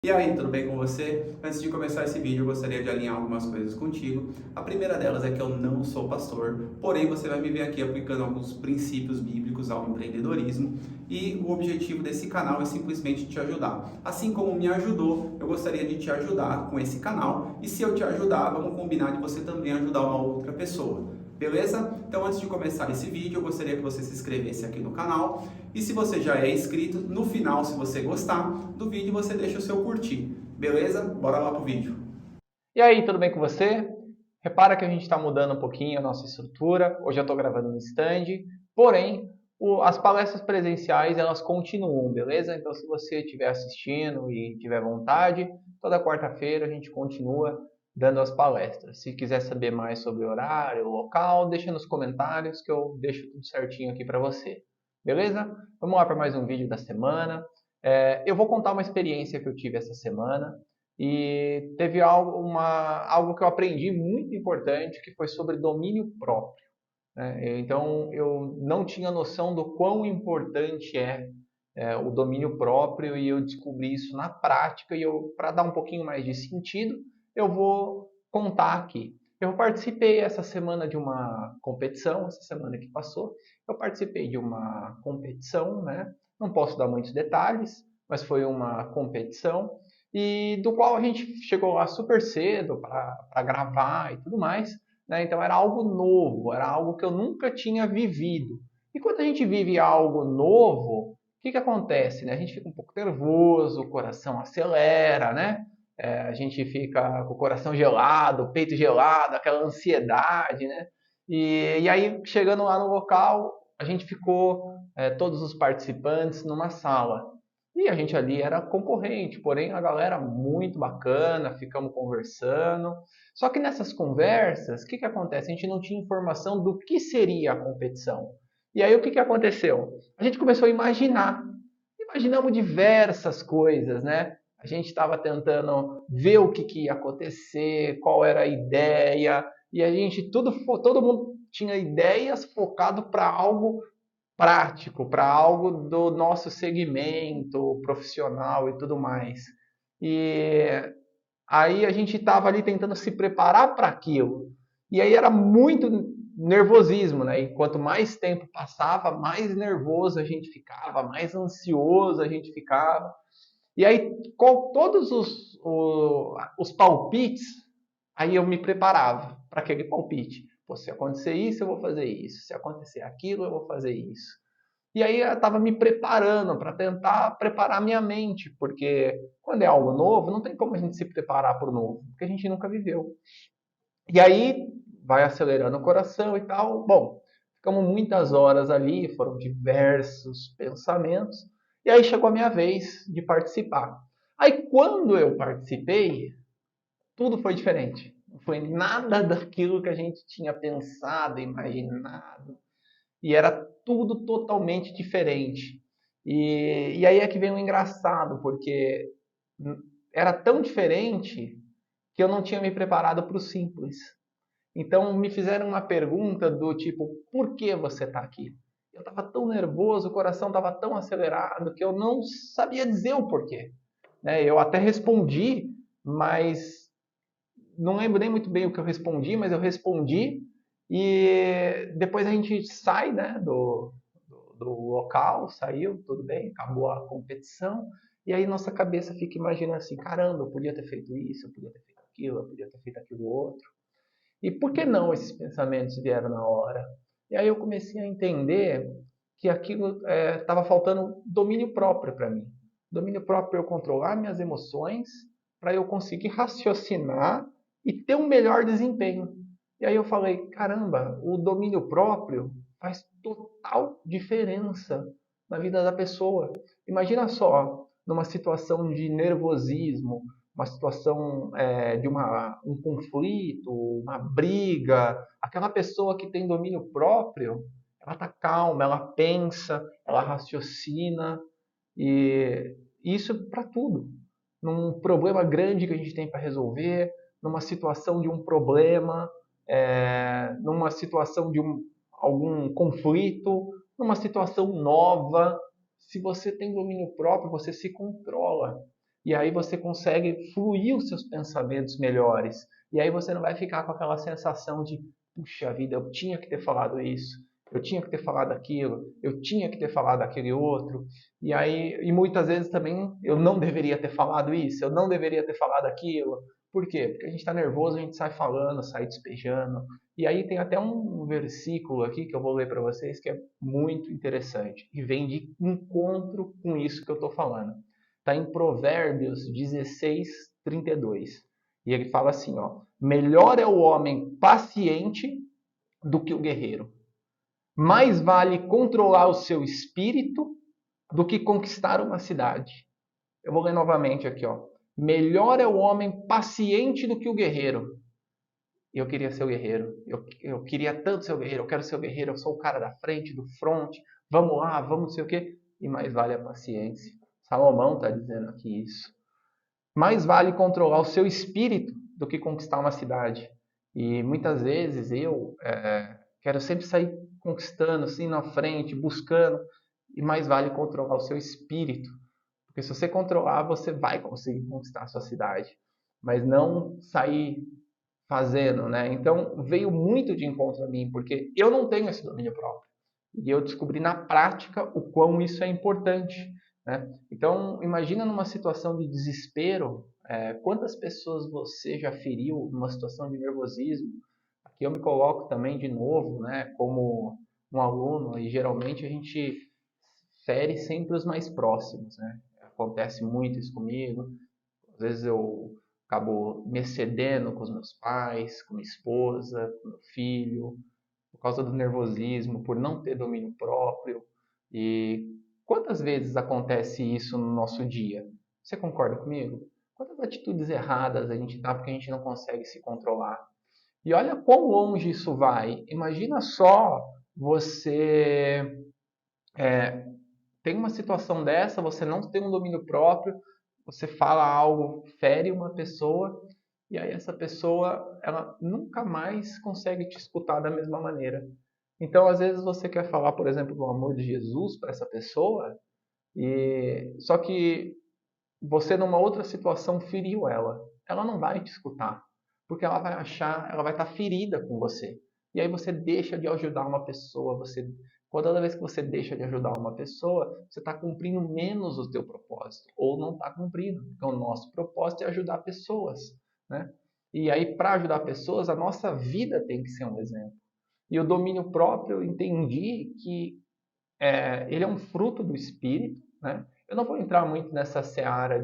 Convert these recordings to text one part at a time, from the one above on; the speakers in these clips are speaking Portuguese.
E aí, tudo bem com você? Antes de começar esse vídeo, eu gostaria de alinhar algumas coisas contigo. A primeira delas é que eu não sou pastor, porém você vai me ver aqui aplicando alguns princípios bíblicos ao empreendedorismo e o objetivo desse canal é simplesmente te ajudar. Assim como me ajudou, eu gostaria de te ajudar com esse canal e se eu te ajudar, vamos combinar de você também ajudar uma outra pessoa. Beleza? Então, antes de começar esse vídeo, eu gostaria que você se inscrevesse aqui no canal. E se você já é inscrito, no final, se você gostar do vídeo, você deixa o seu curtir. Beleza? Bora lá pro vídeo. E aí, tudo bem com você? Repara que a gente está mudando um pouquinho a nossa estrutura. Hoje eu estou gravando no stand, porém as palestras presenciais elas continuam, beleza? Então, se você estiver assistindo e tiver vontade, toda quarta-feira a gente continua dando as palestras. Se quiser saber mais sobre o horário, o local, deixa nos comentários que eu deixo tudo certinho aqui para você. Beleza? Vamos lá para mais um vídeo da semana. Eu vou contar uma experiência que eu tive essa semana. E teve algo que eu aprendi muito importante, que foi sobre domínio próprio, né? Então, eu não tinha noção do quão importante o domínio próprio e eu descobri isso na prática e para dar um pouquinho mais de sentido, eu vou contar aqui. Eu participei essa semana de uma competição, essa semana que passou, eu participei de uma competição, né? Não posso dar muitos detalhes, mas foi uma competição e do qual a gente chegou lá super cedo para gravar e tudo mais, né? Então era algo novo, era algo que eu nunca tinha vivido. E quando a gente vive algo novo, o que acontece, né? A gente fica um pouco nervoso, o coração acelera, né? A gente fica com o coração gelado, o peito gelado, aquela ansiedade, né? E aí, chegando lá no local, a gente ficou, todos os participantes, numa sala. E a gente ali era concorrente, porém a galera muito bacana, ficamos conversando. Só que nessas conversas, o que acontece? A gente não tinha informação do que seria a competição. E aí o que aconteceu? A gente começou a imaginar. Imaginamos diversas coisas, né? A gente estava tentando ver o que ia acontecer, qual era a ideia, e a gente todo mundo tinha ideias focado para algo prático, para algo do nosso segmento profissional e tudo mais. E aí a gente estava ali tentando se preparar para aquilo. E aí era muito nervosismo, né? E quanto mais tempo passava, mais nervoso a gente ficava, mais ansioso a gente ficava. E aí, com todos os palpites, aí eu me preparava para aquele palpite. Pô, se acontecer isso, eu vou fazer isso. Se acontecer aquilo, eu vou fazer isso. E aí eu estava me preparando para tentar preparar minha mente, porque quando é algo novo, não tem como a gente se preparar para o novo, porque a gente nunca viveu. E aí vai acelerando o coração e tal. Bom, ficamos muitas horas ali, foram diversos pensamentos, e aí chegou a minha vez de participar. Aí quando eu participei, tudo foi diferente. Não foi nada daquilo que a gente tinha pensado, imaginado e era tudo totalmente diferente. E aí é que vem o engraçado, porque era tão diferente que eu não tinha me preparado para o simples. Então me fizeram uma pergunta do tipo, por que você está aqui? Eu estava tão nervoso, o coração estava tão acelerado que eu não sabia dizer o porquê. Né? Eu até respondi, mas não lembro nem muito bem o que eu respondi, mas eu respondi e depois a gente sai, né, do local, saiu, tudo bem, acabou a competição, e aí nossa cabeça fica imaginando assim, caramba, eu podia ter feito isso, eu podia ter feito aquilo, eu podia ter feito aquilo outro. E por que não esses pensamentos vieram na hora? E aí eu comecei a entender que aquilo estava faltando domínio próprio para mim. Domínio próprio para eu controlar minhas emoções, para eu conseguir raciocinar e ter um melhor desempenho. E aí eu falei, caramba, o domínio próprio faz total diferença na vida da pessoa. Imagina só, numa situação de nervosismo, uma situação de um conflito, uma briga, aquela pessoa que tem domínio próprio, ela está calma, ela pensa, ela raciocina, e isso para tudo. Num problema grande que a gente tem para resolver, numa situação de um problema, numa situação de algum conflito, numa situação nova. Se você tem domínio próprio, você se controla. E aí você consegue fluir os seus pensamentos melhores. E aí você não vai ficar com aquela sensação de, puxa vida, eu tinha que ter falado isso, eu tinha que ter falado aquilo, eu tinha que ter falado aquele outro. E aí, e muitas vezes também eu não deveria ter falado isso, eu não deveria ter falado aquilo. Por quê? Porque a gente está nervoso, a gente sai falando, sai despejando. E aí tem até um versículo aqui que eu vou ler para vocês que é muito interessante e vem de encontro com isso que eu estou falando. Está em Provérbios 16, 32. E ele fala assim, ó: melhor é o homem paciente do que o guerreiro. Mais vale controlar o seu espírito do que conquistar uma cidade. Eu vou ler novamente aqui, ó. Melhor é o homem paciente do que o guerreiro. Eu queria ser o guerreiro. Eu queria tanto ser o guerreiro. Eu quero ser o guerreiro. Eu sou o cara da frente, do front. Vamos lá, vamos não sei o quê. E mais vale a paciência. Salomão está dizendo aqui isso. Mais vale controlar o seu espírito do que conquistar uma cidade. E muitas vezes eu quero sempre sair conquistando, assim, na frente, buscando. E mais vale controlar o seu espírito. Porque se você controlar, você vai conseguir conquistar a sua cidade. Mas não sair fazendo, né? Então veio muito de encontro a mim, porque eu não tenho esse domínio próprio. E eu descobri na prática o quão isso é importante, né? Então imagina numa situação de desespero, quantas pessoas você já feriu numa situação de nervosismo? Aqui eu me coloco também de novo, né? Como um aluno, e geralmente a gente fere sempre os mais próximos, né? Acontece muito isso comigo. Às vezes eu acabo me excedendo com os meus pais, com minha esposa, com meu filho, por causa do nervosismo, por não ter domínio próprio. E quantas vezes acontece isso no nosso dia? Você concorda comigo? Quantas atitudes erradas a gente dá porque a gente não consegue se controlar? E olha quão longe isso vai. Imagina só você tem uma situação dessa, você não tem um domínio próprio, você fala algo, fere uma pessoa, e aí essa pessoa, ela nunca mais consegue te escutar da mesma maneira. Então, às vezes você quer falar, por exemplo, do amor de Jesus para essa pessoa, e só que você numa outra situação feriu ela. Ela não vai te escutar, porque ela vai achar, ela vai estar ferida com você. E aí você deixa de ajudar uma pessoa, toda vez que você deixa de ajudar uma pessoa, você está cumprindo menos o teu propósito, ou não está cumprindo. Então, o nosso propósito é ajudar pessoas, né? E aí, para ajudar pessoas, a nossa vida tem que ser um exemplo. E o domínio próprio, eu entendi que ele é um fruto do Espírito, né? Eu não vou entrar muito nessa seara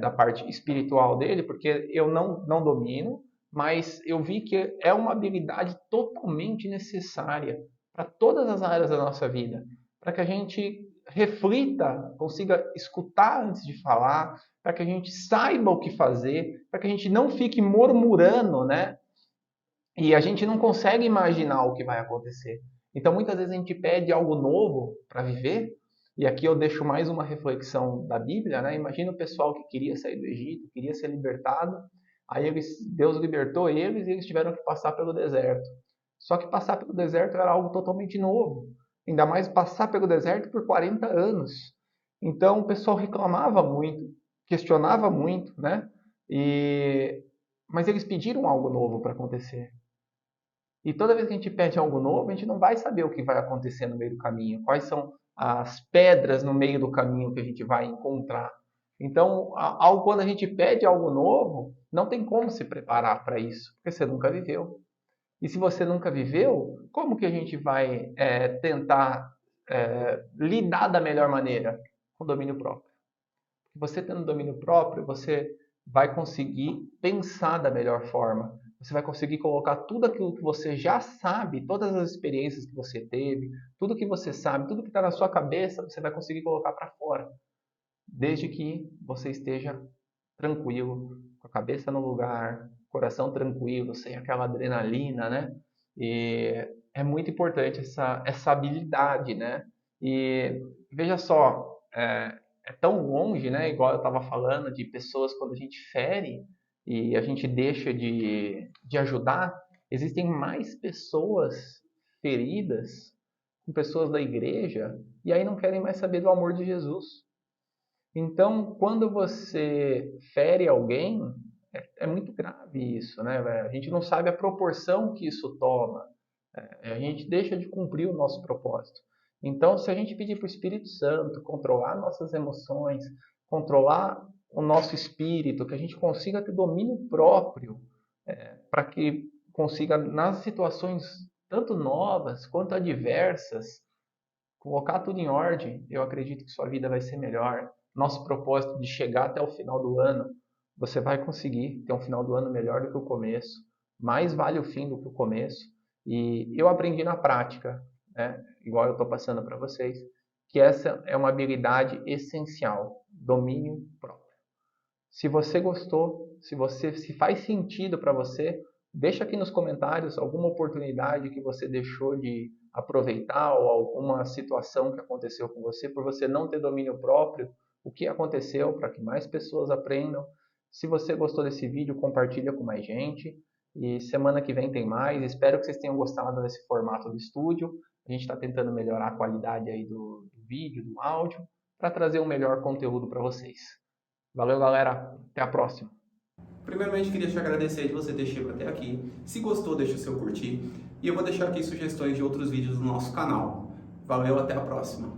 da parte espiritual dele, porque eu não domino, mas eu vi que é uma habilidade totalmente necessária para todas as áreas da nossa vida, para que a gente reflita, consiga escutar antes de falar, para que a gente saiba o que fazer, para que a gente não fique murmurando, né? E a gente não consegue imaginar o que vai acontecer. Então, muitas vezes a gente pede algo novo para viver, e aqui eu deixo mais uma reflexão da Bíblia, né? Imagina o pessoal que queria sair do Egito, queria ser libertado, aí Deus libertou eles e eles tiveram que passar pelo deserto. Só que passar pelo deserto era algo totalmente novo, ainda mais passar pelo deserto por 40 anos. Então, o pessoal reclamava muito, questionava muito, né? Mas eles pediram algo novo para acontecer. E toda vez que a gente pede algo novo, a gente não vai saber o que vai acontecer no meio do caminho, quais são as pedras no meio do caminho que a gente vai encontrar. Então, quando a gente pede algo novo, não tem como se preparar para isso, porque você nunca viveu. E se você nunca viveu, como que a gente vai tentar lidar da melhor maneira? Com domínio próprio. Você tendo domínio próprio, você vai conseguir pensar da melhor forma. Você vai conseguir colocar tudo aquilo que você já sabe, todas as experiências que você teve, tudo que você sabe, tudo que está na sua cabeça, você vai conseguir colocar para fora. Desde que você esteja tranquilo, com a cabeça no lugar, coração tranquilo, sem aquela adrenalina, né? E é muito importante essa habilidade, né? E veja só, é tão longe, né? Igual eu estava falando, de pessoas quando a gente fere e a gente deixa de ajudar, existem mais pessoas feridas com pessoas da igreja e aí não querem mais saber do amor de Jesus. Então, quando você fere alguém, é muito grave isso, né, velho? A gente não sabe a proporção que isso toma. A gente deixa de cumprir o nosso propósito. Então, se a gente pedir para o Espírito Santo controlar nossas emoções, controlar o nosso espírito, que a gente consiga ter domínio próprio, para que consiga, nas situações tanto novas quanto adversas, colocar tudo em ordem, eu acredito que sua vida vai ser melhor. Nosso propósito de chegar até o final do ano, você vai conseguir ter um final do ano melhor do que o começo. Mais vale o fim do que o começo. E eu aprendi na prática, né, igual eu estou passando para vocês, que essa é uma habilidade essencial, domínio próprio. Se você gostou, se faz sentido para você, deixa aqui nos comentários alguma oportunidade que você deixou de aproveitar ou alguma situação que aconteceu com você por você não ter domínio próprio, o que aconteceu para que mais pessoas aprendam. Se você gostou desse vídeo, compartilha com mais gente. E semana que vem tem mais. Espero que vocês tenham gostado desse formato do estúdio. A gente está tentando melhorar a qualidade aí do vídeo, do áudio, para trazer um melhor conteúdo para vocês. Valeu, galera. Até a próxima. Primeiramente, queria te agradecer de você ter chegado até aqui. Se gostou, deixa o seu curtir. E eu vou deixar aqui sugestões de outros vídeos do nosso canal. Valeu, até a próxima.